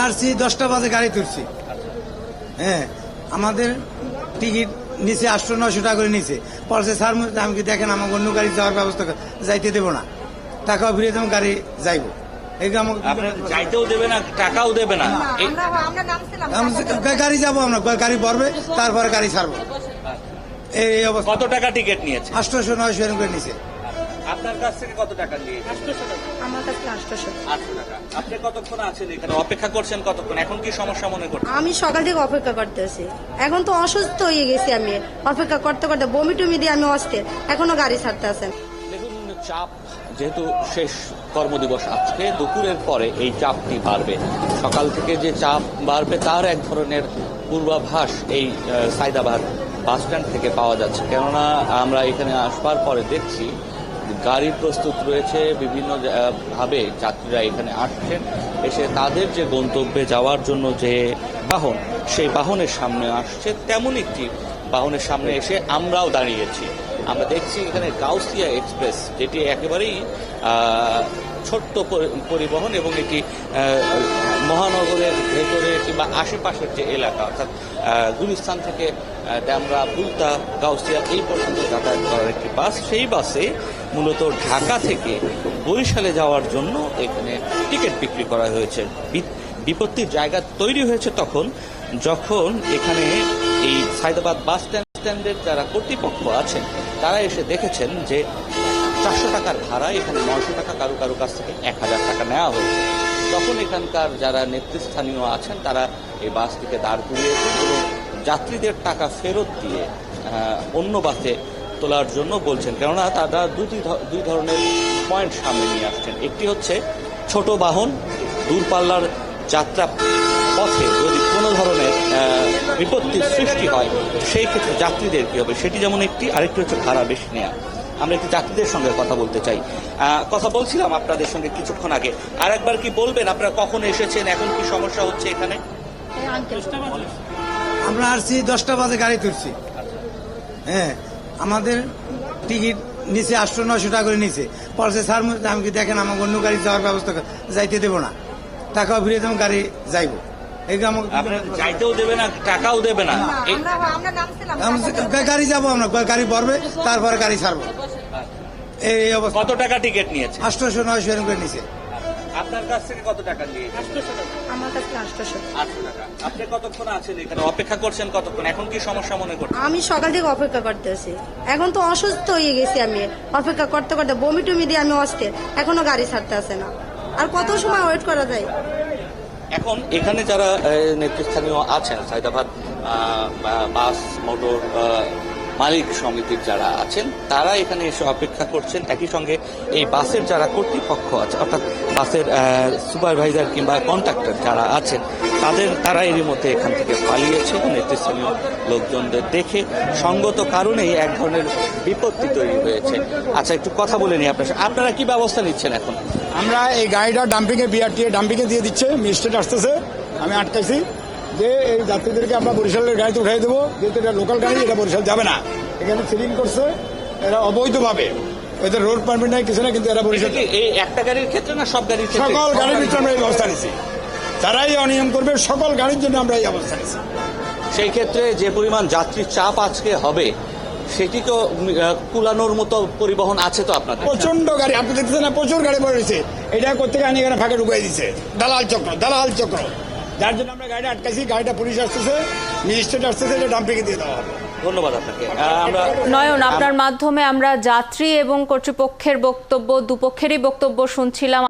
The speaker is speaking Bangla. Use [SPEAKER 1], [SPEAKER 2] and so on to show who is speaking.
[SPEAKER 1] আসছি 10টা বাজে গাড়ি তুলছি। হ্যাঁ, আমাদের টিকিট নিচে 800-900 টাকা করে নিচে পড়ছে। স্যার আমি কি দেখেন আমাকে অন্য গাড়ি যাওয়ার ব্যবস্থা যাইতে দেবো না, টাকাও ফিরিয়ে দেবো, গাড়ি যাইবো।
[SPEAKER 2] যাইতেও দেবে না, টাকাও দেবে না।
[SPEAKER 1] গাড়ি যাবো আমরা, গাড়ি পড়বে তারপরে গাড়ি ছাড়বো। এই অবস্থা।
[SPEAKER 2] কত টাকা টিকিট নিয়েছে?
[SPEAKER 1] 800-900 এরকম করে নিচে।
[SPEAKER 2] আপনার কাছ থেকে কত টাকা নিয়েছে? 800 টাকা।
[SPEAKER 3] আমার কাছে 800
[SPEAKER 2] টাকা। আপনি কতক্ষণ আছেন এখানে, অপেক্ষা করছেন কতক্ষণ? এখন কি সমস্যা মনে করছেন?
[SPEAKER 3] আমি সকাল থেকে অপেক্ষা করতেছি, এখন তো অসুস্থ হয়ে গেছি। আমি অপেক্ষা করতে করতে বমি টমি দিয়ে আমি অস্থির, এখনো গাড়ি ছাড়তে আছেন।
[SPEAKER 2] দেখুন, চাপ যেহেতু শেষ কর্মদিবস আজকে, দুপুরের পরে এই চাপটি বাড়বে। সকাল থেকে যে চাপ বাড়বে তার এক ধরনের পূর্বাভাস এই সাইদাবাদ বাস স্ট্যান্ড থেকে পাওয়া যাচ্ছে। কেননা আমরা এখানে আসবার পরে দেখছি গাড়ি প্রস্তুত রয়েছে, বিভিন্ন ভাবে যাত্রীরা এখানে আসছেন, এসে তাদের যে গন্তব্যে যাওয়ার জন্য যে বাহন, সেই বাহনের সামনে আসছে। তেমন একটি বাহনের সামনে এসে আমরাও দাঁড়িয়েছি। আমরা দেখছি এখানে গাউসিয়া এক্সপ্রেস, যেটি একেবারেই ছোট্ট পরিবহন এবং এটি মহানগরের ভেতরে কিংবা আশেপাশের যে এলাকা, অর্থাৎ গুলিস্তান থেকে ড্যামরা, বুলতা, গাউসিয়া এই পর্যন্ত যাতায়াত করার একটি বাস। সেই বাসে মূলত ঢাকা থেকে বরিশালে যাওয়ার জন্য এখানে টিকিট বিক্রি করা হয়েছে। বিপত্তির জায়গা তৈরি হয়েছে তখন যখন এখানে এই সাইদাবাদ বাস স্ট্যান্ডের যারা কর্তৃপক্ষ আছেন তারা এসে দেখেছেন যে 400 টাকার ভাড়া এখানে 900 টাকা কারো কারো কাছ থেকে 1000 টাকা নেওয়া হয়েছে। তখন এখানকার যারা নেতৃস্থানীয় আছেন তারা এই বাসটিকে দাঁড় করিয়েছেন এবং যাত্রীদের টাকা ফেরত দিয়ে অন্য বাসে তোলার জন্য বলছেন। কেননা তারা দুই ধরনের পয়েন্ট সামনে নিয়ে আসছেন। একটি হচ্ছে ছোট বাহন, দূরপাল্লার যাত্রা পথে যদি কোনো ধরনের বিপত্তির সৃষ্টি হয় সেই ক্ষেত্রে যাত্রীদের কী হবে সেটি যেমন একটি, আরেকটি হচ্ছে ভাড়া বেশি নেওয়া। আমরা একটি যাত্রীদের সঙ্গে কথা বলতে চাই। কথা বলছিলাম আপনাদের সঙ্গে কিছুক্ষণ আগে। আর একবার কি বলবেন আপনারা কখন এসেছেন, এখন কি সমস্যা হচ্ছে এখানে?
[SPEAKER 1] আমরা আসছি 10টা বাজে গাড়ি তুলছি। হ্যাঁ, আমাদের টিকিট নিচে 800-900 টাকা করে নিচে পড়ছে। স্যার আমি কি দেখেন আমাকে অন্য গাড়ি যাওয়ার ব্যবস্থা যাইতে দেবো না, টাকাও ফিরিয়ে দেবো, গাড়ি যাইবো।
[SPEAKER 2] যাইতেও দেবে না, টাকাও দেবে না।
[SPEAKER 1] গাড়ি যাবো আমরা, গাড়ি পড়বে তারপরে গাড়ি ছাড়বো। এই অবস্থা।
[SPEAKER 2] কত টাকা টিকিট নিয়েছে?
[SPEAKER 1] 800-900 এরকম করে নিচে।
[SPEAKER 2] আপনার কাছ থেকে কত টাকা নিয়েছে?
[SPEAKER 3] আমার কাছে 800
[SPEAKER 2] টাকা। আপনি কতক্ষণ আছেন এখানে, অপেক্ষা করছেন কতক্ষণ? এখন কি সমস্যা মনে করছেন?
[SPEAKER 3] আমি সকাল থেকে অপেক্ষা করতেছি, এখন তো অসুস্থ হয়ে গেছি। আমি অপেক্ষা করতে করতে বমি টমি দিয়ে আমি অস্থির, এখনো গাড়ি ছাড়তে আসে না। আর কত সময় ওয়েট করা যায়?
[SPEAKER 2] এখন এখানে যারা নেতৃস্থানীয় আছেন, সাইদাবাদ বাস মোটর মালিক সমিতির যারা আছেন তারা এখানে এসে অপেক্ষা করছেন। একই সঙ্গে এই বাসের যারা কর্তৃপক্ষ আছে, অর্থাৎ বাসের সুপারভাইজার কিংবা কন্ট্রাক্টর যারা আছেন তারা এরই মধ্যে এখান থেকে পালিয়েছে। নেতৃস্থানীয় লোকজনদের দেখে সঙ্গত কারণেই এক ধরনের বিপত্তি তৈরি হয়েছে। আচ্ছা, একটু কথা বলে নিই আপনারা কি ব্যবস্থা নিচ্ছেন এখন?
[SPEAKER 4] আমরা এই গাড়িটা ডাম্পিংয়ে বিআরটিএ ডাম্পিংয়ে দিয়ে দিচ্ছে, ম্যাজিস্ট্রেট আসতেছে, আমি আটকাইছি যে এই যাত্রীদেরকে আমরা বরিশালের গাড়িতে উঠাই দেবো, যেহেতু এটা লোকাল গাড়ি, এটা বরিশাল যাবে না। এখানে সিলিং করছে এরা অবৈধভাবে, এদের রোড পারমিট নাই কিছু না, কিন্তু এরা বরিশাল
[SPEAKER 2] এই একটা গাড়ির ক্ষেত্রে না সব গাড়ির ক্ষেত্রে?
[SPEAKER 4] সকল গাড়ির ভিতরে আমরা এই ব্যবস্থা নিচ্ছি, যারাই অনিয়ম করবে সকল গাড়ির জন্য আমরা এই অবস্থা নিচ্ছি।
[SPEAKER 2] সেই ক্ষেত্রে যে পরিমাণ যাত্রীর চাপ আজকে হবে সেটি তো কুলানোর মতো পরিবহন আছে তো আপনাদের?
[SPEAKER 4] প্রচন্ড গাড়ি, আপনি দেখতেছেন না, প্রচুর গাড়ি পড়েছে। এটা করতে আনি এখানে ফাঁকে ঢুকাই দিচ্ছে, দালাল চক্র, যার জন্য আমরা গাড়িটা আটকাইছি। গাড়িটা পুলিশ আসতেছে, ম্যাজিস্ট্রেট আসতেছে, এটা ডাম্পিংয়ে দিয়ে দেওয়া হবে।
[SPEAKER 2] ধন্যবাদ আপনাকে।
[SPEAKER 5] নয়ন, আপনার মাধ্যমে আমরা যাত্রী এবং কর্তৃপক্ষের বক্তব্য, দুপক্ষেরই বক্তব্য শুনছিলাম।